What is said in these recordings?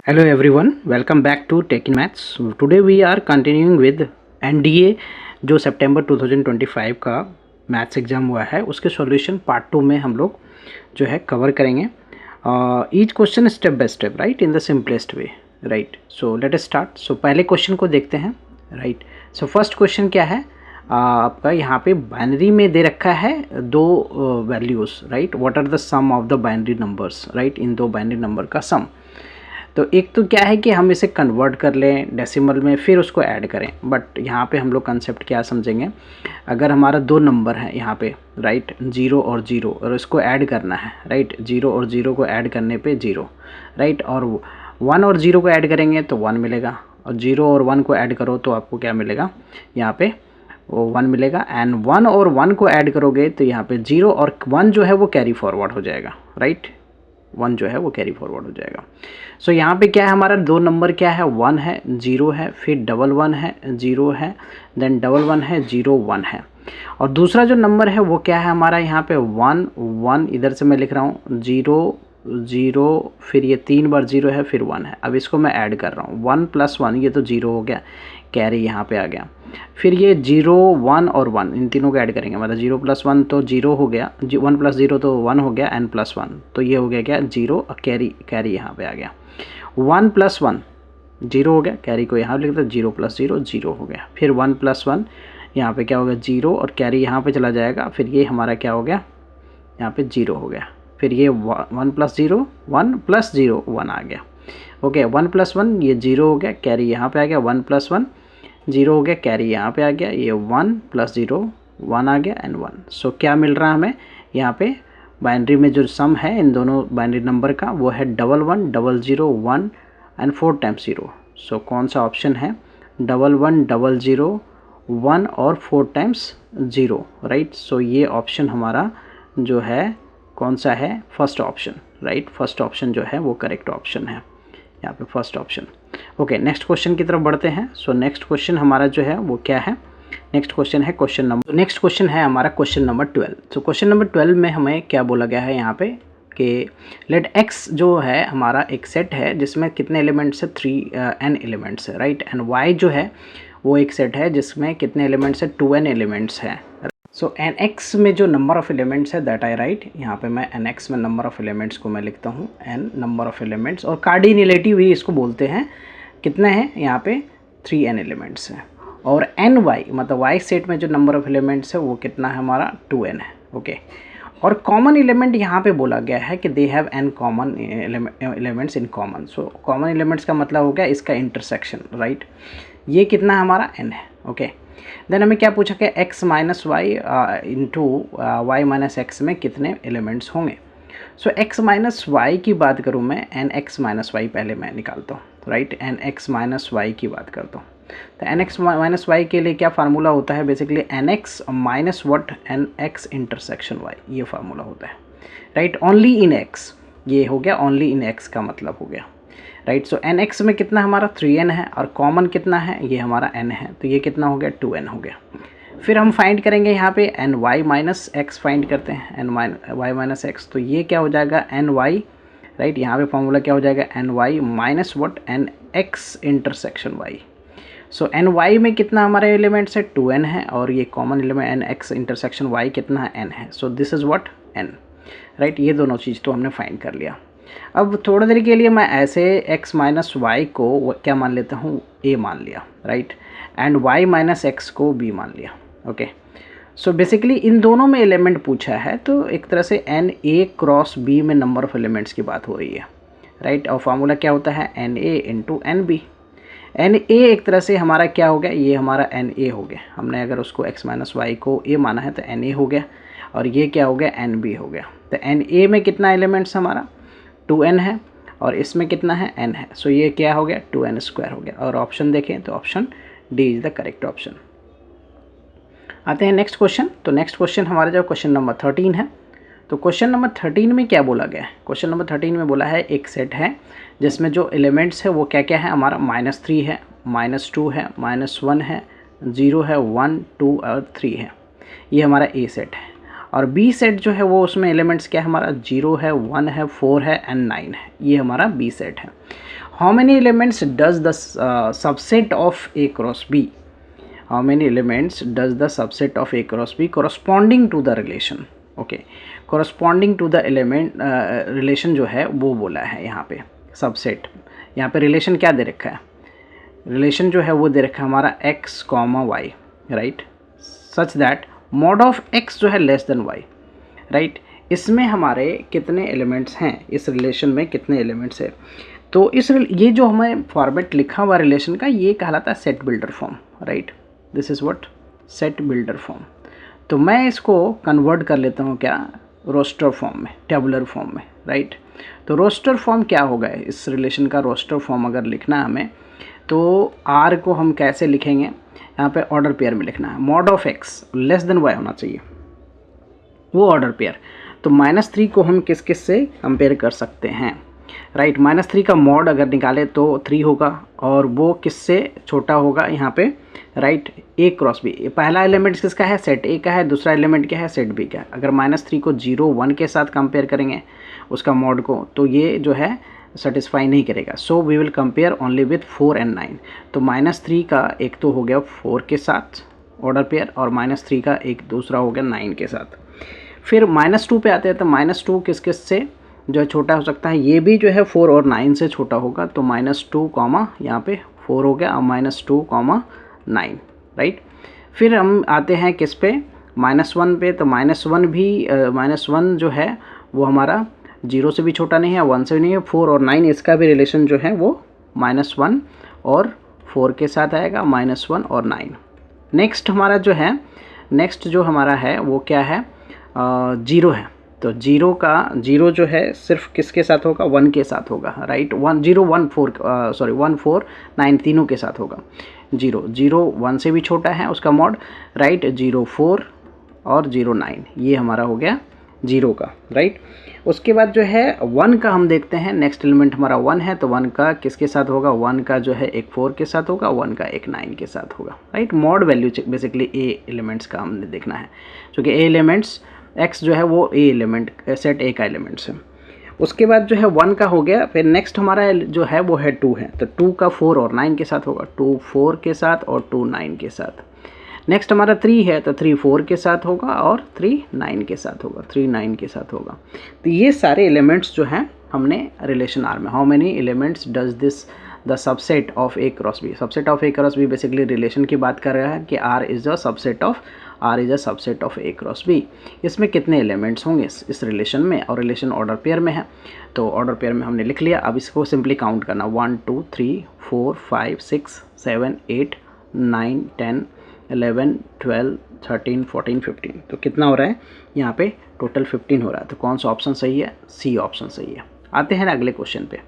Hello everyone, welcome back to Tech in Maths. Today we are continuing with NDA जो सितंबर 2025 का maths exam हुआ है उसके solution part 2 में हम लोग जो है कवर करेंगे each question step by step right in the simplest way right. So let us start. सो पहले क्वेश्चन को देखते हैं राइट. सो फर्स्ट क्वेश्चन क्या है आपका यहाँ पे बाइनरी में दे रखा है दो values right. What are the sum of the binary numbers right. इन दो बाइनरी नंबर का सम. तो एक तो क्या है कि हम इसे कन्वर्ट कर लें डेसिमल में फिर उसको ऐड करें. बट यहाँ पे हम लोग कंसेप्ट क्या समझेंगे, अगर हमारा दो नंबर है यहाँ पे राइट 0 और 0 और इसको ऐड करना है राइट. 0 और 0 को ऐड करने पे 0 राइट और 1 और 0 को ऐड करेंगे तो 1 मिलेगा और 0 और 1 को ऐड करो तो आपको क्या मिलेगा यहाँ पे वो 1 मिलेगा. एंड 1 और 1 को ऐड करोगे तो यहाँ पे 0 और 1 जो है वो कैरी फॉरवर्ड हो जाएगा राइट. 1 जो है वो कैरी फॉरवर्ड हो जाएगा. सो यहाँ पे क्या है हमारा दो नंबर क्या है 1 है 0 है फिर डबल 1 है 0 है देन डबल 1 है 0 1 है. और दूसरा जो नंबर है वो क्या है हमारा यहाँ पे 1 1 इधर से मैं लिख रहा हूँ 0 0 फिर ये 3 बार 0 है फिर 1 है. अब इसको मैं ऐड कर रहा हूँ 1 + 1 ये तो 0 हो गया कैरी यहाँ पे आ गया. फिर ये 0 1 और 1 इन तीनों को ऐड करेंगे मतलब 0 + 1 तो 0 हो गया 1 + 0 तो 1 हो गया एन + 1 तो ये हो गया क्या 0 और कैरी यहाँ पे आ गया. 1 + 1 0 हो गया कैरी को यहाँ लिख दो 0 + 0 0 हो गया. फिर 1 + 1 यहाँ पे क्या हो गया 0 और कैरी यहाँ पे चला जाएगा. फिर ये हमारा क्या हो गया यहाँ पे 0 हो गया. फिर ये 1 + 0 1 + 0 1 आ गया. ओके 1 + 1 ये 0 हो गया कैरी यहाँ पे आ गया. 1 + 1 0 हो गया कैरी यहाँ पे आ गया. ये 1 + 0 1 आ गया एंड 1. सो क्या मिल रहा है हमें यहाँ पे बाइनरी में जो सम है इन दोनों बाइनरी नंबर का वो है 1 1 0 0 1 एंड 4 टाइम्स 0. सो कौन सा ऑप्शन है 1 1 0 0 1 और 4 टाइम्स 0 राइट. सो ये ऑप्शन हमारा जो है कौन सा है first option right. First option जो है वो करेक्ट ऑप्शन है यहाँ पे first option. Okay next question की तरफ बढ़ते हैं. सो नेक्स्ट क्वेश्चन हमारा जो है वो क्या है नेक्स्ट क्वेश्चन है नेक्स्ट क्वेश्चन है हमारा क्वेश्चन नंबर 12. तो क्वेश्चन नंबर 12 में हमें क्या बोला गया है यहाँ पे कि लेट x जो है हमारा एक सेट है जिसमें कितने एलिमेंट्स है 3n एलिमेंट्स है राइट. एंड y जो है वो एक सेट है जिसमें कितने एलिमेंट्स है 2n एलिमेंट्स है. सो nx में जो नंबर ऑफ एलिमेंट्स है दैट आई राइट. यहाँ पे मैं nx में नंबर ऑफ एलिमेंट्स को मैं लिखता हूँ n नंबर ऑफ एलिमेंट्स और कार्डिनलिटी भी इसको बोलते हैं. कितने हैं यहाँ पे 3n एलिमेंट्स हैं. और ny मतलब y सेट में जो नंबर ऑफ एलिमेंट्स है वो कितना है हमारा 2n है. ओके और कॉमन एलिमेंट यहाँ पे बोला गया है कि they have n common elements in common. So common elements का मतलब हो गया इसका इंटरसेक्शन राइट. ये कितना हमारा n है. ओके देन हमें क्या पूछा कि x - y into y - x में कितने एलिमेंट्स होंगे. सो x - y की बात करूँ मैं nx - y पहले मैं निकालता हूँ राइट. nx - y की बात करता हूँ तो nx - y के लिए क्या फार्मूला होता है basically nx - what nx intersection y ये फार्मूला होता है राइट. ओनली इन x ये हो गया ओनली इन x का मतलब हो गया राइट. सो nx में कितना हमारा 3n है और कॉमन कितना है ये हमारा n है तो ये कितना हो गया 2n हो गया. फिर हम फाइंड करेंगे यहाँ पे ny - x फाइंड करते हैं ny - x तो ये क्या हो जाएगा ny राइट. यहाँ पे फॉर्मूला क्या हो जाएगा ny - what nx intersection y. So ny में कितना हमारे एलिमेंट्स है 2n है और ये common element nx intersection y कितना है n है. So this is what n right. ये दोनों चीज़ तो हमने फाइंड कर लिया. अब थोड़ी देर के लिए मैं ऐसे x - y को क्या मान लेता हूँ a मान लिया राइट. एंड y - x को b मान लिया. ओके सो बेसिकली इन दोनों में एलिमेंट पूछा है तो एक तरह से na क्रॉस b में नंबर ऑफ एलिमेंट्स की बात हो रही है राइट. और फार्मूला क्या होता है na इंटू nb. na एक तरह से हमारा क्या हो गया ये हमारा na हो गया. हमने अगर उसको x - y को a माना है तो na हो गया और ये क्या हो गया nb हो गया. तो na में कितना एलिमेंट्स हमारा 2n है और इसमें कितना है n है. सो ये क्या हो गया 2n² हो गया. और ऑप्शन देखें तो option D is the correct option. आते हैं नेक्स्ट क्वेश्चन. तो नेक्स्ट क्वेश्चन हमारा जो क्वेश्चन नंबर 13 है. तो क्वेश्चन नंबर 13 में क्या बोला गया है क्वेश्चन नंबर 13 में बोला है एक सेट है जिसमें जो एलिमेंट्स है वो क्या क्या है हमारा -3 है -2 है -1 है 0 है 1 2 और 3 है. ये हमारा ए सेट है. और बी सेट जो है वो उसमें एलिमेंट्स क्या है हमारा 0 है 1 है 4 है एंड 9 है. ये हमारा बी सेट है. How many elements does the subset of A cross B, how many elements does the subset of A cross B corresponding to the relation, okay, corresponding to the element relation जो है वो बोला है यहाँ पे subset. यहाँ पे relation क्या दे रखा है, रिलेशन जो है वो दे रखा है हमारा x comma Y, right, such that mod of x जो है लेस देन y, राइट। इसमें हमारे कितने एलिमेंट्स हैं, इस रिलेशन में कितने एलिमेंट्स है, तो ये जो हमें फॉर्मेट लिखा हुआ रिलेशन का ये कहलाता है set builder form, right, this is what set builder form. तो मैं इसको कन्वर्ट कर लेता हूँ क्या, रोस्टर फॉर्म में, टेबुलर फॉर्म में, राइट। तो रोस्टर फॉर्म क्या होगा, इस रिलेशन का रोस्टर फॉर्म अगर लिखना है हमें तो आर को हम कैसे लिखेंगे, यहाँ पे ऑर्डर पेयर में लिखना है, mod of X less than Y होना चाहिए वो ऑर्डर पेयर। तो -3 को हम किस किस से कंपेयर कर सकते हैं, राइट, -3 का मॉड अगर निकाले तो 3 होगा और वो किससे छोटा होगा यहाँ पे, राइट, ए क्रॉस बी। पहला एलिमेंट किसका है, सेट ए का है, दूसरा एलिमेंट क्या है, सेट बी का है। अगर -3 को 0 1 के साथ कंपेयर करेंगे उसका मॉड को तो ये जो है सेटिस्फाई नहीं करेगा, so we will compare only with 4 and 9। तो -3 का एक तो हो गया 4 के साथ ऑर्डर पेयर और -3 का एक दूसरा हो गया 9 के साथ। फिर -2 पे आते हैं तो -2 किस किस से जो है छोटा हो सकता है, ये भी जो है 4 और 9 से छोटा होगा, तो -2 कॉमा यहाँ पे 4 हो गया और -2 कॉमा 9, राइट। फिर हम आते हैं किस पे, -1 पे, तो -1 भी -1 जो है वो हमारा 0 से भी छोटा नहीं है, 1 से भी नहीं है, 4 और 9 इसका भी रिलेशन जो है वो -1 और 4 के साथ आएगा, -1 और 9। नेक्स्ट हमारा जो है, नेक्स्ट जो हमारा है वो क्या है, 0 है। तो 0 जो है सिर्फ किसके साथ होगा, 1 के साथ होगा, राइट, 1 0 1 4 1 4 9 तीनों के साथ होगा। 0 1 से भी छोटा है उसका मॉड, राइट, 0 4 और 0 9 ये हमारा हो गया 0 का, राइट। उसके बाद जो है 1 का हम देखते हैं, नेक्स्ट एलिमेंट हमारा 1 है, तो 1 का किसके साथ होगा, 1 का जो है एक 4 के साथ होगा, 1 का एक 9 के साथ होगा, राइट। मॉड वैल्यू बेसिकली ए एलिमेंट्स का हमने देखना है, क्योंकि ए एलिमेंट्स x जो है वो ए एलिमेंट सेट ए का एलिमेंट्स है। उसके बाद जो है 1 का हो गया, फिर नेक्स्ट हमारा जो है वो है 2 है, तो 2 का 4 और 9 के साथ होगा, 2 4 के साथ और 2 9 के साथ। नेक्स्ट हमारा 3 है, तो 3 4 के साथ होगा और 3 9 के साथ होगा, 3 9 के साथ होगा। तो ये सारे एलिमेंट्स जो हैं हमने रिलेशन आर में, how many elements does this the subset of A cross B, subset of A cross B basically relation की बात कर रहा है कि R is a subset of A cross B. इसमें कितने एलिमेंट्स होंगे इस रिलेशन में, और रिलेशन ऑर्डर पेयर में है, तो ऑर्डर पेयर में हमने लिख लिया। अब इसको सिंपली काउंट करना, 1 2 3 4 5 6 7 8 9 10 11 12 13 14 15, तो कितना हो रहा है यहाँ पे, टोटल 15 हो रहा है। तो कौन सा ऑप्शन सही है, सी ऑप्शन सही है। आते हैं अगले क्वेश्चन पे।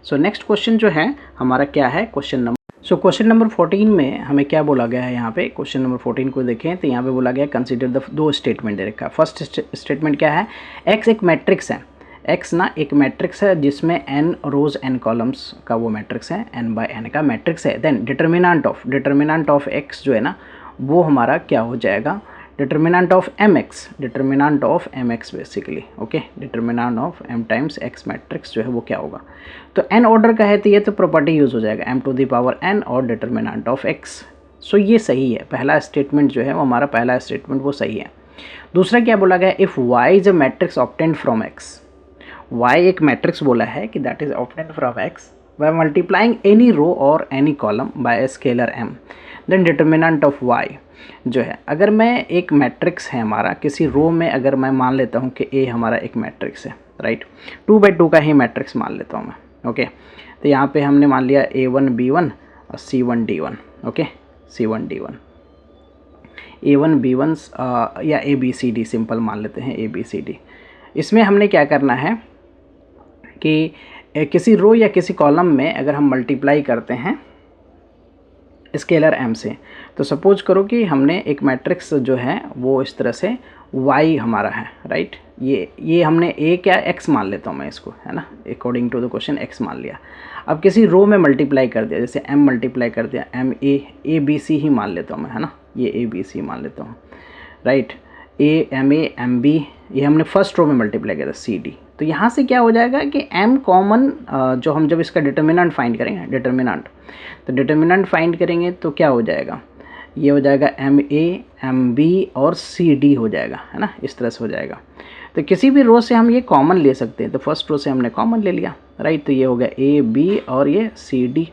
सो नेक्स्ट क्वेश्चन जो है हमारा क्या है, क्वेश्चन नंबर 14 में हमें क्या बोला गया है, यहाँ पे क्वेश्चन नंबर 14 को देखें तो यहाँ पे बोला गया कंसीडर द, दो स्टेटमेंट दे रखा है। फर्स्ट स्टेटमेंट क्या है, x एक मैट्रिक्स है, x ना एक मैट्रिक्स है जिसमें n रोज n कॉलम्स का वो मैट्रिक्स है, n बाय n का मैट्रिक्स है। देन डिटर्मिनेंट ऑफ x जो है ना वो हमारा क्या हो जाएगा, determinant of mx basically, okay, determinant of m times x matrix जो है वो क्या होगा। तो n ऑर्डर का है तो ये तो प्रॉपर्टी यूज़ हो जाएगा m to the power n और डिटर्मिनेंट ऑफ x। सो ये सही है, पहला स्टेटमेंट जो है वो हमारा पहला स्टेटमेंट वो सही है। दूसरा क्या बोला गया, if y is a matrix obtained from x, y एक मैट्रिक्स बोला है कि that is obtained from x by multiplying any row or any column by a scalar m, then determinant of y जो है, अगर मैं एक मैट्रिक्स है हमारा किसी रो में, अगर मैं मान लेता हूँ कि A हमारा एक मैट्रिक्स है, राइट, 2x2 का ही मैट्रिक्स मान लेता हूँ मैं, ओके। तो यहाँ पे हमने मान लिया A1 B1 और C1 D1, okay, C1 D1, A1 B1 या ABCD सिंपल मान लेते हैं ABCD। इसमें हमने क्या करना है कि किसी रो या किसी कॉलम में अगर हम मल्टीप्लाई करते हैं स्केलर m से, तो सपोज करो कि हमने एक मैट्रिक्स जो है वो इस तरह से y हमारा है, राइट, ये हमने a क्या x मान लेता हूँ मैं इसको, है ना, according to the question x मान लिया। अब किसी रो में मल्टीप्लाई कर दिया, जैसे m मल्टीप्लाई कर दिया, m a b c ही मान लेता हूँ मैं, है ना, ये a b c मान लेता हूँ, right, a m a m b ये हमने फर्स्ट रो में मल्टीप्लाई किया था c d, तो यहाँ से क्या हो जाएगा कि m कॉमन, जो हम जब इसका डिटर्मिनेंट फाइंड करेंगे, डिटर्मिनेंट, तो डिटर्मिनेंट फाइंड करेंगे तो क्या हो जाएगा, ये हो जाएगा MA MB और CD हो जाएगा, है ना, इस तरह से हो जाएगा। तो किसी भी रो से हम ये कॉमन ले सकते हैं, तो फर्स्ट रो से हमने कॉमन ले लिया, राइट। तो ये हो गया AB और ये CD।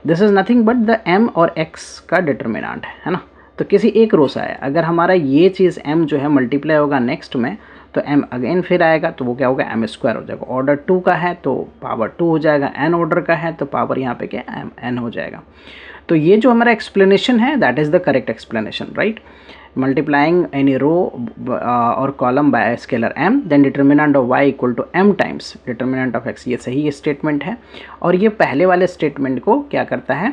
This is nothing but the M और X का डिटर्मिनेंट है ना। तो किसी एक रो से आया, अगर हमारा ये चीज़ M जो है मल्टीप्लाई होगा नेक्स्ट में, तो M अगेन फिर आएगा, तो वो क्या होगा, M स्क्वायर हो जाएगा। ऑर्डर 2 का है तो पावर 2 हो जाएगा, n ऑर्डर का है तो पावर यहाँ पे क्या n हो जाएगा। तो ये जो हमारा एक्सप्लेनेशन है that is the correct explanation, right. Multiplying any row और column by scalar m, then determinant of y equal to m times determinant of x, ये सही स्टेटमेंट है। और ये पहले वाले स्टेटमेंट को क्या करता है,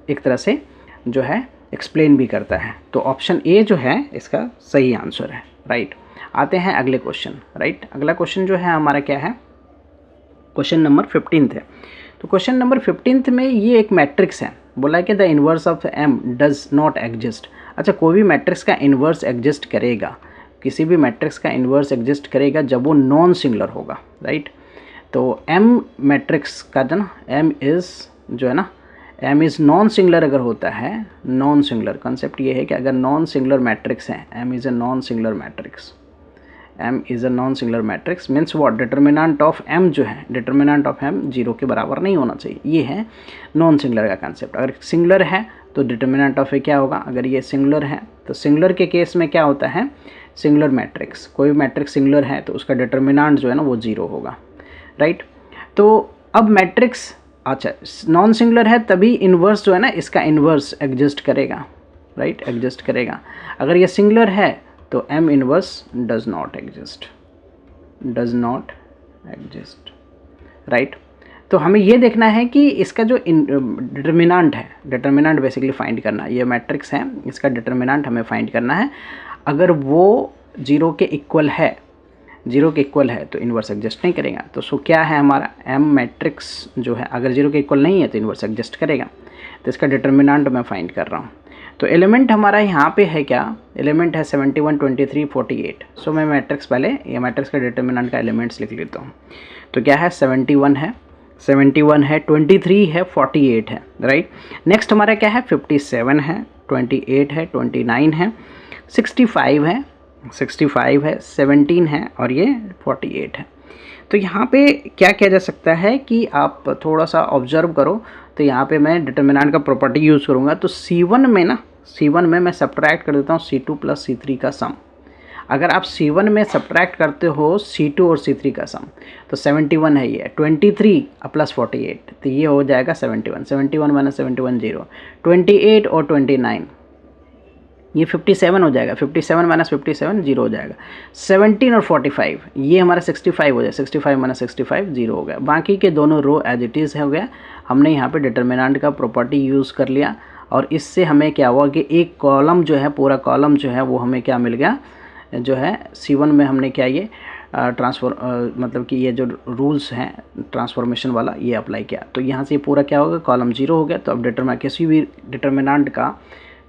एक तरह से जो है एक्सप्लेन भी करता है। तो ऑप्शन ए जो है इसका सही आंसर है, राइट। आते हैं अगले क्वेश्चन, राइट। अगला क्वेश्चन जो है हमारा क्या है, क्वेश्चन नंबर 15 है। तो क्वेश्चन नंबर 15 में ये एक मैट्रिक्स है, बोला है कि the inverse of m does not exist. अच्छा, कोई भी मैट्रिक्स का इन्वर्स एग्जिस्ट करेगा, किसी भी मैट्रिक्स का इन्वर्स एग्जिस्ट करेगा जब वो नॉन सिंगुलर होगा, राइट। तो m मैट्रिक्स का जो ना m इज़ जो है ना, m इज़ नॉन सिंगुलर अगर होता है, नॉन सिंगुलर कॉन्सेप्ट ये है कि अगर नॉन सिंगुलर मैट्रिक्स है, m is a non singular matrix, m is a non singular matrix means what, determinant of m जो है, डिटर्मिनेंट ऑफ m 0 के बराबर नहीं होना चाहिए, ये है नॉन सिंगुलर का कंसेप्ट। अगर सिंगुलर है तो डिटर्मिनेंट ऑफ ए क्या होगा, अगर ये सिंगुलर है तो सिंगुलर के केस में क्या होता है, सिंगुलर मैट्रिक्स, कोई मैट्रिक्स सिंगुलर है तो उसका डिटर्मिनेंट जो है ना वो 0 होगा, राइट। तो अब मैट्रिक्स, अच्छा नॉन सिंगुलर है तभी इन्वर्स जो है ना, इसका इन्वर्स एग्जिस्ट करेगा, राइट, एग्जिस्ट करेगा। अगर ये सिंगुलर है तो m inverse does not exist, does not exist, right. तो हमें ये देखना है कि इसका जो डिटर्मिनेंट है, डिटर्मिनेंट बेसिकली फाइंड करना है, ये मैट्रिक्स है, इसका डिटर्मिनेंट हमें फाइंड करना है। अगर वो 0 के इक्वल है, 0 के इक्वल है तो इन्वर्स एग्जिस्ट नहीं करेगा। तो सो क्या है हमारा m मैट्रिक्स जो है, अगर 0 के इक्वल नहीं है तो इन्वर्स एग्जिस्ट करेगा। तो इसका डिटर्मिनेंट मैं फाइंड कर रहा हूँ। तो एलिमेंट हमारा यहाँ पे है क्या, एलिमेंट है 71 23 48। सो मैं मैट्रिक्स, पहले ये मैट्रिक्स का डिटर्मिनेंट का एलिमेंट्स लिख लेता हूँ। तो क्या है, 71 है, 71 है, 23 है, 48 है, राइट। नेक्स्ट हमारा क्या है, 57 है, 28 है, 29 है, 65 है, 65 है, 17 है और ये 48 है। तो यहाँ पे क्या किया जा सकता है कि आप थोड़ा सा ऑब्जर्व करो। तो यहाँ पे मैं डिटर्मिनेंट का प्रॉपर्टी यूज़ करूँगा। तो C1 में ना, C1 में मैं सब्ट्रैक्ट कर देता हूँ C2 प्लस C3 का सम। अगर आप C1 में सब्ट्रैक्ट करते हो C2 और C3 का सम, तो 71 है ये, 23 प्लस 48, तो ये हो जाएगा 71, 71 माइनस 71 0, 28 और 29 ये 57 हो जाएगा, 57 माइनस 57 0 हो जाएगा, 17 और 45 ये हमारा 65 हो जाएगा, 65 माइनस 65 0 हो गया। बाकी के दोनों रो एज इट इज़ हो गया। हमने यहाँ पे डिटर्मिनेंट का प्रॉपर्टी यूज़ कर लिया और इससे हमें क्या हुआ कि एक कॉलम जो है, पूरा कॉलम जो है वो हमें क्या मिल गया, जो है C1 में हमने क्या ये मतलब कि ये जो रूल्स हैं ट्रांसफॉर्मेशन वाला ये अप्लाई किया। तो यहाँ से पूरा क्या होगा, कॉलम 0 हो गया। तो अब किसी भी डिटर्मिनेंट का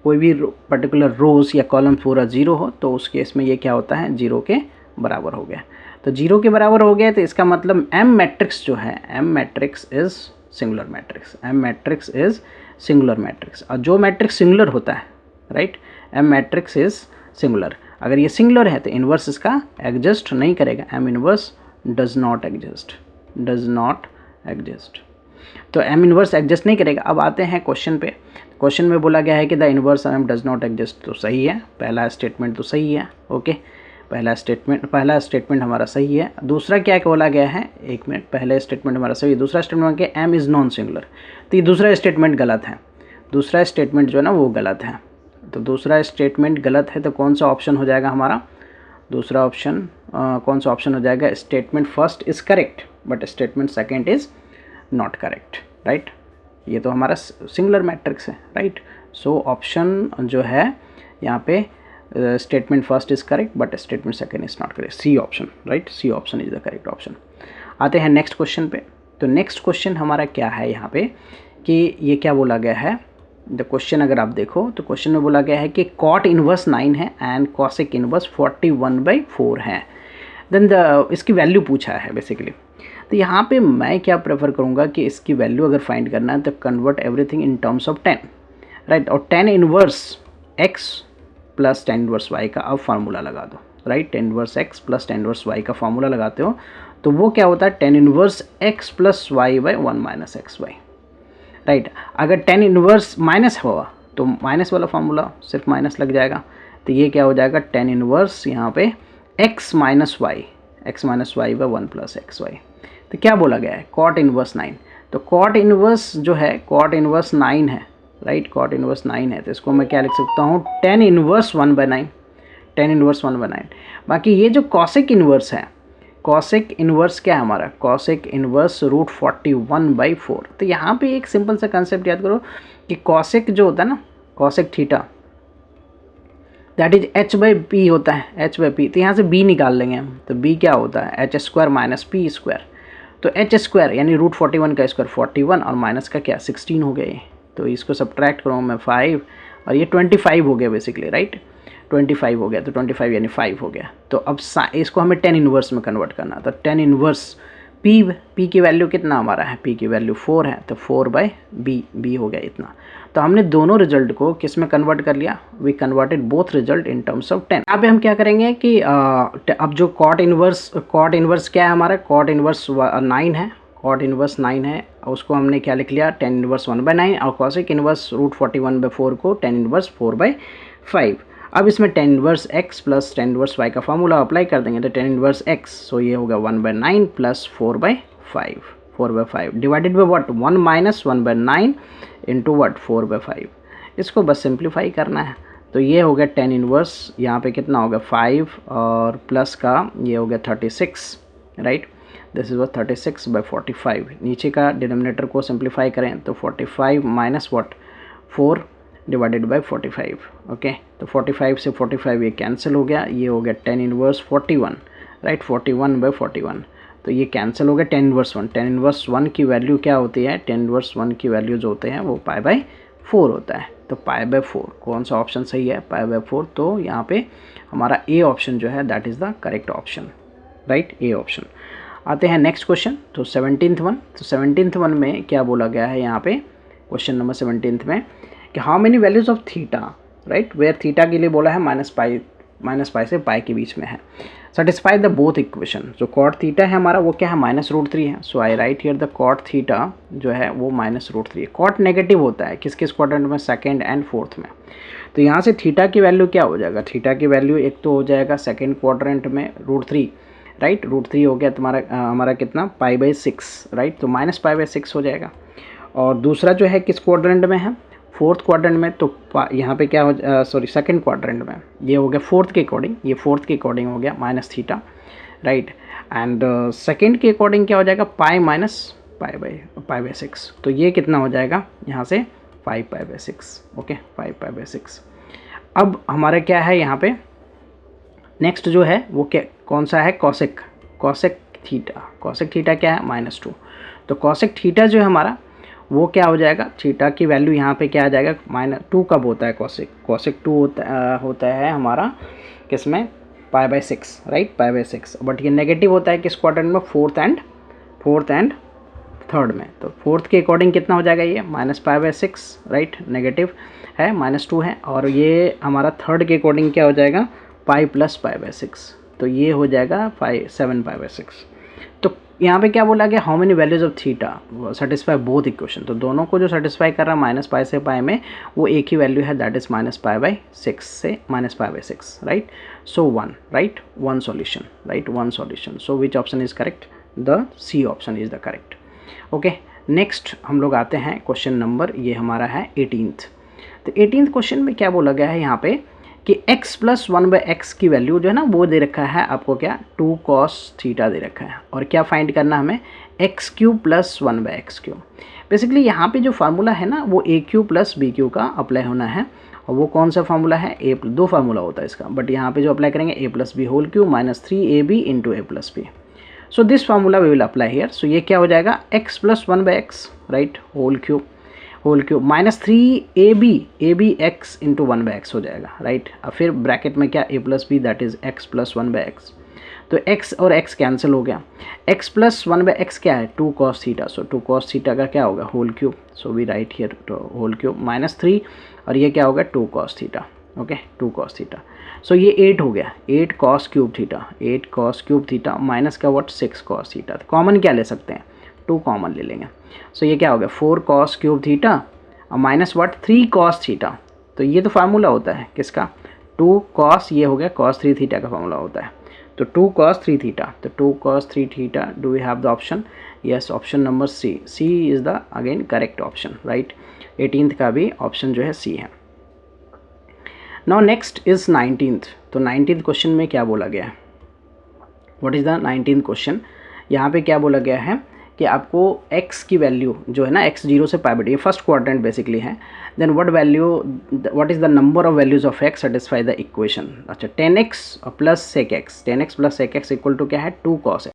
कोई भी पर्टिकुलर रोज़ या कॉलम पूरा 0 हो तो उस केस में ये क्या होता है, 0 के बराबर हो गया। तो 0 के बराबर हो गया तो इसका मतलब M मैट्रिक्स जो है, M matrix is singular matrix, M matrix is singular matrix. और जो मैट्रिक्स सिंगुलर होता है, right, M matrix is singular. अगर ये सिंगुलर है तो इन्वर्स इसका एग्जिस्ट नहीं करेगा, M inverse does not exist, does not exist. तो M इन्वर्स एग्जिस्ट नहीं करेगा। अब आते हैं क्वेश्चन पे। क्वेश्चन में बोला गया है कि the inverse M does not exist, तो सही है, पहला स्टेटमेंट तो सही है, ओके, पहला स्टेटमेंट हमारा सही है। दूसरा क्या बोला गया है, एक मिनट, पहले स्टेटमेंट हमारा सही है, दूसरा स्टेटमेंट के M इज़ नॉन सिंगुलर, तो ये दूसरा स्टेटमेंट गलत है, दूसरा स्टेटमेंट जो है ना वो गलत है। तो दूसरा स्टेटमेंट गलत है तो कौन सा ऑप्शन हो जाएगा हमारा, दूसरा ऑप्शन कौन सा ऑप्शन हो जाएगा, statement first is correct but statement second is not correct, right. ये तो हमारा सिंगुलर मैट्रिक्स है, राइट। सो ऑप्शन जो है यहाँ पे statement first is correct but statement second is not correct, C option, right, C option is the correct option. आते हैं नेक्स्ट क्वेश्चन पे। तो नेक्स्ट क्वेश्चन हमारा क्या है यहाँ पे कि ये क्या बोला गया है, द क्वेश्चन अगर आप देखो तो क्वेश्चन में बोला गया है कि कॉट इनवर्स 9 है एंड कॉसिक इनवर्स 41/4 है। देन इसकी वैल्यू पूछा है बेसिकली। तो यहाँ पे मैं क्या प्रेफर करूँगा कि इसकी वैल्यू अगर फाइंड करना है तो convert everything in terms of 10, right. और tan inverse x plus tan inverse y का अब फार्मूला लगा दो, right. tan inverse x plus tan inverse y का फार्मूला लगाते हो तो वो क्या होता है, tan inverse x plus y by 1 minus X Y, right. अगर tan इनवर्स माइनस होगा तो माइनस वाला फार्मूला सिर्फ माइनस लग जाएगा, तो ये क्या हो जाएगा, tan इनवर्स यहाँ पे x minus Y by 1 plus X Y. तो क्या बोला गया है, cot इनवर्स 9। तो cot इनवर्स जो है cot इनवर्स 9 है, राइट। cot इनवर्स 9 है तो इसको मैं क्या लिख सकता हूँ, tan इनवर्स 1/9, tan इनवर्स 1/9। बाकी ये जो cosec इनवर्स है, cosec इनवर्स क्या है हमारा, cosec इनवर्स √41/4। तो यहाँ पे एक सिंपल सा कंसेप्ट याद करो कि cosec जो होता है ना, cosec theta that is h/p होता है, h/p। तो यहाँ से b निकाल लेंगे हम, तो b क्या होता है, h² माइनस p स्क्वायर। तो h² यानी √41 का स्क्वायर 41 और माइनस का क्या 16 हो गया ये। तो इसको सब्ट्रैक्ट करूँ मैं 5 और ये 25 हो गया बेसिकली, राइट। 25 हो गया, तो 25 यानी 5 हो गया। तो अब इसको हमें tan इनवर्स में कन्वर्ट करना, तो tan इनवर्स p की वैल्यू कितना हमारा है, p की वैल्यू 4 है, तो 4/b हो गया इतना। तो हमने दोनों रिजल्ट को किस में कन्वर्ट कर लिया, we converted both result in terms of 10। यहाँ पे हम क्या करेंगे कि अब जो cot इनवर्स क्या है हमारा, cot इनवर्स 9 है, cot इनवर्स 9 है, उसको हमने क्या लिख लिया, tan इनवर्स 1/9, और cosec इनवर्स √41/4 को tan इनवर्स 4/5। अब इसमें tan inverse x plus tan inverse y का फार्मूला अप्लाई कर देंगे, तो tan इनवर्स x, सो ये होगा 1/9 plus 4/5 divided by what, 1 minus 1/9 into what 4/5। इसको बस सिंप्लीफाई करना है, तो ये हो गया tan इनवर्स, यहाँ पे कितना होगा 5 और प्लस का ये हो गया 36, राइट। This is 36/45। नीचे का डिनोमिनेटर को सिंप्लीफाई करें तो 45 minus what 4 divided by 45, okay. तो 45 से 45 ये कैंसिल हो गया, ये हो गया tan इनवर्स 41, राइट, 41/41। तो ये कैंसिल हो गया tan इनवर्स 1। tan इनवर्स 1 की वैल्यू क्या होती है, tan इनवर्स 1 की वैल्यू जो होते हैं वो π/4 होता है। तो π/4 कौन सा ऑप्शन सही है, π/4। तो यहाँ पे हमारा ए ऑप्शन जो है that is the correct option, right, A option. आते हैं नेक्स्ट क्वेश्चन, तो 17th वन। तो 17th वन में क्या बोला गया है यहाँ पे, क्वेश्चन नंबर 17th में कि how many values of theta, right, where theta के लिए बोला है माइनस से पाई के बीच में है, सेटिस्फाई द बोथ इक्वेशन। जो cot थीटा है हमारा वो क्या है, -√3 है। So I write here the cot theta जो है वो -√3 है। cot नेगेटिव होता है किस किस क्वाड्रेंट में, सेकेंड एंड फोर्थ में। तो यहाँ से थीटा की वैल्यू क्या हो जाएगा, थीटा की वैल्यू एक तो हो जाएगा सेकेंड क्वाड्रेंट में √3, राइट, √3 हो गया तुम्हारा हमारा कितना π/6, राइट। तो -π/6 हो जाएगा। और दूसरा जो है किस क्वाड्रेंट में है, फोर्थ क्वाड्रेंट में। तो यहाँ पे क्या हो, सॉरी सेकंड क्वाड्रेंट में, ये हो गया फोर्थ के अकॉर्डिंग, ये फोर्थ के अकॉर्डिंग हो गया -θ, राइट। एंड सेकंड के अकॉर्डिंग क्या हो जाएगा, π-π/6। तो ये कितना हो जाएगा यहाँ से 5π/6, ओके, 5π/6। अब हमारा क्या है यहाँ पे नेक्स्ट जो है वो क्या, कौन सा है, cosec थीटा क्या है -2। तो cosec थीटा जो है हमारा वो क्या हो जाएगा, थीटा की वैल्यू यहाँ पे क्या आ जाएगा, -2 कब होता है cosec 2 होता है हमारा किसमें, π/6, राइट, π/6। बट ये नेगेटिव होता है किस क्वाड्रेंट में, फोर्थ एंड थर्ड में। तो फोर्थ के अकॉर्डिंग कितना हो जाएगा ये -π/6, राइट, नेगेटिव है, -2 है। और ये हमारा थर्ड के अकॉर्डिंग क्या हो जाएगा, π + π/6। तो ये हो जाएगा 7π/6। तो यहाँ पे क्या बोला गया, how many values of theta satisfy both equation. तो दोनों को जो सेटिस्फाई कर रहा है -π से π में वो एक ही वैल्यू है, दैट इज -π/6 से -π/6, right. So 1, right, 1 solution, right, 1 solution. So which option is correct, the C option is the correct, okay. Next हम लोग आते हैं क्वेश्चन नंबर, ये हमारा है 18th। तो 18th क्वेश्चन में क्या बोला गया है यहाँ पे कि x + 1/x की वैल्यू जो है ना वो दे रखा है आपको, क्या 2 cos थीटा दे रखा है। और क्या फाइंड करना हमें, x³ + 1/x³। बेसिकली यहाँ पे जो फार्मूला है ना वो a³ + b³ का अप्लाई होना है। और वो कौन सा फार्मूला है, दो फार्मूला होता है इसका, बट यहाँ पे जो अप्लाई करेंगे a + b³ - 3ab × a + b। So this formula we will apply here. So ये क्या हो जाएगा, x + 1/x, right, whole cube -3ab x × 1/x हो जाएगा, राइट। अब फिर ब्रैकेट में क्या a + b that is x + 1/x। तो x और x कैंसिल हो गया, x प्लस 1/x क्या है 2 cos theta, so 2 cos theta का क्या होगा whole cube, so we write here whole cube minus 3 और ये क्या होगा 2 cos theta, okay 2 cos theta. So ये 8 हो गया, 8 cos cube theta, 8 cos cube theta minus का व्हाट 6 cos थीटा। कॉमन क्या ले सकते हैं 2 कॉमन ले लेंगे। सो ये क्या हो गया 4 cos क्यूब थीटा और माइनस व्हाट 3 cos थीटा। तो ये तो फार्मूला होता है किसका 2 cos, ये हो गया cos 3 थीटा का फार्मूला होता है। तो 2 cos 3 थीटा, तो 2 cos 3 थीटा, do we have the option, yes option number C, C is the again correct option, right. 18th का भी ऑप्शन जो है सी है। Now next is 19th। तो 19th क्वेश्चन में क्या बोला गया है, what is the 19th question. यहाँ पे क्या बोला गया है कि आपको x की वैल्यू जो है ना x 0 से पाई बाई, ये फर्स्ट क्वाड्रेंट बेसिकली है, then what is the number of values of x satisfy the equation. अच्छा 10x plus sec X, 10x plus sec X equal to क्या है 2 cos है।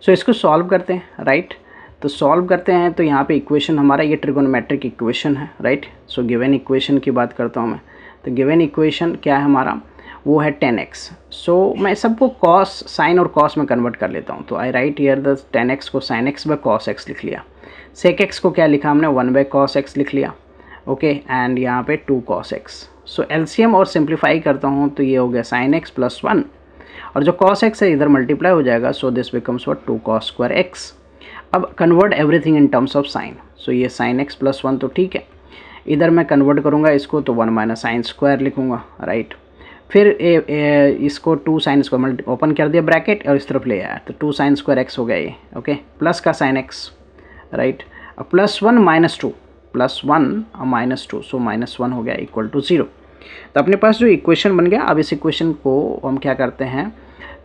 सो इसको सॉल्व करते हैं, राइट। तो सॉल्व करते हैं तो यहाँ पे इक्वेशन हमारा ये ट्रिगोनोमेट्रिक इक्वेशन है, राइट। सो गिवन इक्वेशन की बात करता हूँ मैं, तो गिवन इक्वेशन क्या है हमारा, वो है 10x। सो मैं सबको cos साइन और cos में कन्वर्ट कर लेता हूँ। तो आई राइट हियर द 10x को sin x by cos x लिख लिया, sec x को क्या लिखा हमने 1 बाय cos x लिख लिया, ओके एंड यहाँ पे 2 cos x। सो एलसीएम और सिंप्लीफाई करता हूँ तो ये हो गया sin x प्लस 1 और जो cos x है इधर मल्टीप्लाई हो जाएगा, so this becomes what 2 cos square x। अब convert everything in terms of sine, so ये sin x प्लस 1 तो ठीक है, इधर मैं कन्वर्ट करूँगा इसको तो 1 माइनस साइन स्क्वायर लिखूँगा, राइट। फिर इसको 2 साइन स्क्वायर ओपन कर दिया ब्रैकेट और इस तरफ ले आया तो 2 साइन स्क्वायर एक्स हो गया ये, ओके प्लस का sine x, right. Plus 1 minus 2, plus 1 और माइनस 2, सो माइनस 1 हो गया इक्वल टू 0। तो अपने पास जो इक्वेशन बन गया, अब इस इक्वेशन को हम क्या करते हैं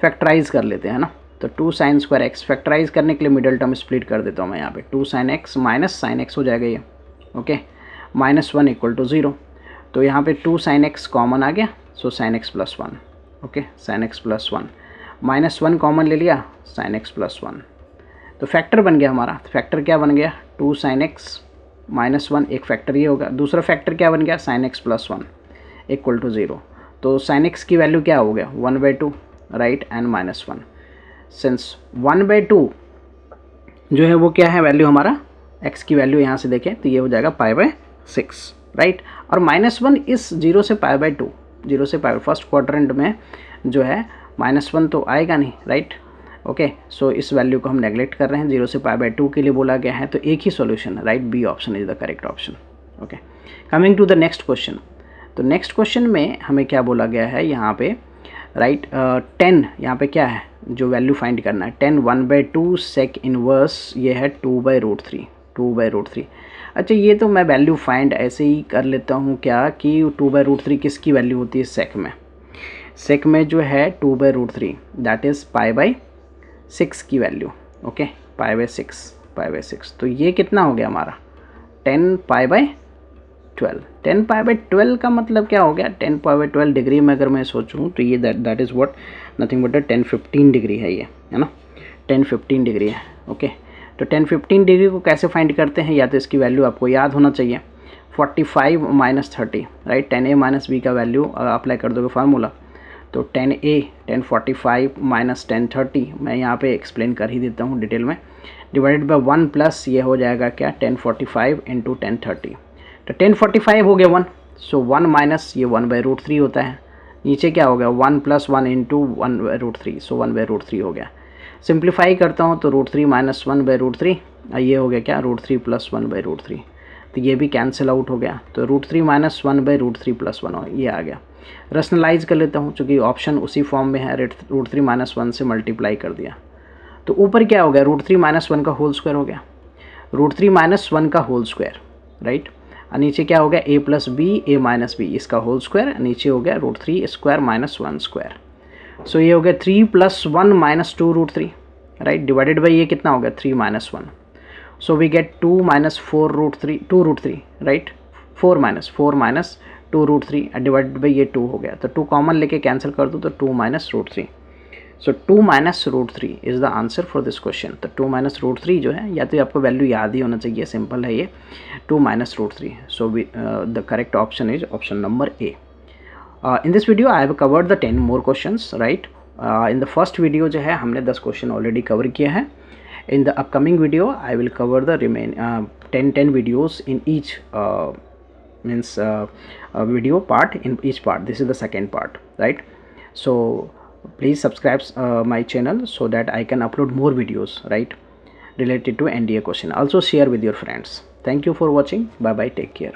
फैक्टराइज कर लेते हैं ना। तो 2 साइन स्क्वायर एक्स फैक्टराइज करने के लिए मिडल टर्म स्प्लिट कर देता हूँ मैं यहाँ पे, 2 sine x minus sine x हो जाएगा ये, ओके माइनस 1 इक्वल टू 0। तो यहाँ पे 2 साइन एक्स कॉमन आ गया, so sine X plus 1, okay sign X plus 1, minus 1 common ले लिया साइन एक्स प्लस 1, तो फैक्टर बन गया हमारा। तो फैक्टर क्या बन गया 2 साइन एक्स माइनस 1, एक फैक्टर ये होगा, दूसरा फैक्टर क्या बन गया sine X plus 1 equal to 0। तो साइन एक्स की वैल्यू क्या हो गया 1/2, राइट एंड माइनस 1, सिंस 1/2 जो है वो क्या है वैल्यू हमारा x की वैल्यू यहाँ से देखें तो ये हो जाएगा π/6, राइट। और -1 इस 0 से π/2, 0 से पाई फर्स्ट क्वाड्रेंट में जो है -1 तो आएगा नहीं, राइट, ओके। सो इस वैल्यू को हम नेगलेक्ट कर रहे हैं, 0 से π/2 के लिए बोला गया है, तो एक ही solution, right, B option is the correct option, okay. Coming to the next question. तो नेक्स्ट क्वेश्चन में हमें क्या बोला गया है यहाँ पे, राइट 10 यहाँ पे क्या है जो वैल्यू फाइंड करना है, 10 1/2 सेक इनवर्स ये है 2/√3, 2/√3। अच्छा ये तो मैं वैल्यू फाइंड ऐसे ही कर लेता हूँ क्या कि 2/√3 किसकी वैल्यू होती है सेक में, सेक में जो है 2/√3 दैट इज़ π/6 की वैल्यू, ओके π/6। तो ये कितना हो गया हमारा 10 π/12, 10 π/12 का मतलब क्या हो गया 10 π/12 डिग्री में अगर मैं सोचूं तो ये that is what nothing but 10-15 degree है ये, है ना 10-15 डिग्री है, ओके। तो 10-15 डिग्री को कैसे फाइंड करते हैं, या तो इसकी वैल्यू आपको याद होना चाहिए 45 माइनस 30, राइट 10a माइनस बी का वैल्यू अप्लाई कर दोगे फार्मूला, तो 10a 1045 माइनस 1030 मैं यहाँ पे एक्सप्लेन कर ही देता हूँ डिटेल में, डिवाइडेड बाय 1 प्लस ये हो जाएगा क्या 1045 इंटू 1030। तो 1045 हो गया 1, सो 1 माइनस ये 1/√3 होता है, नीचे क्या हो गया 1 प्लस 1 इंटू 1/√3, सो 1/√3 हो गया। सिंप्लीफाई करता हूँ तो √3 माइनस 1/√3, ये हो गया क्या √3 प्लस 1/√3, तो ये भी कैंसिल आउट हो गया, तो √3 माइनस 1/√3 प्लस 1 ये आ गया। रैशनलाइज कर लेता हूँ चूँकि ऑप्शन उसी फॉर्म में है, √3 माइनस 1 से मल्टीप्लाई कर दिया, तो ऊपर क्या हो गया √3 माइनस 1 का होल स्क्वायर हो गया, √3 माइनस 1 का होल स्क्वायर, राइट। और नीचे क्या हो गया a plus B a minus B इसका होल स्क्वायर, नीचे हो गया √3 स्क्वायर माइनस 1 स्क्वायर, सो ये हो गया 3 plus 1 minus 2√3, right, divided by ये कितना हो गया 3 minus 1, so we get 2 minus 4√3 2√3, right 4 minus 2√3 divided by ये 2 हो गया, तो 2 कॉमन लेके कैंसिल कर दो तो 2 minus √3, so 2 minus √3 is the answer for this question. तो 2 माइनस √3 जो है या तो आपको वैल्यू याद ही होना चाहिए, सिंपल है ये 2 minus √3, so the correct option is option number A. In this video I have covered the 10 more questions, right, in the first video जो है हमने 10 क्वेश्चन ऑलरेडी कवर किया है. In the upcoming video I will cover the 10 videos in each video part in each part. This is the second part, right? So please subscribe my channel so that I can upload more videos, right, related to NDA question. Also share with your friends. Thank you for watching. Bye bye, take care.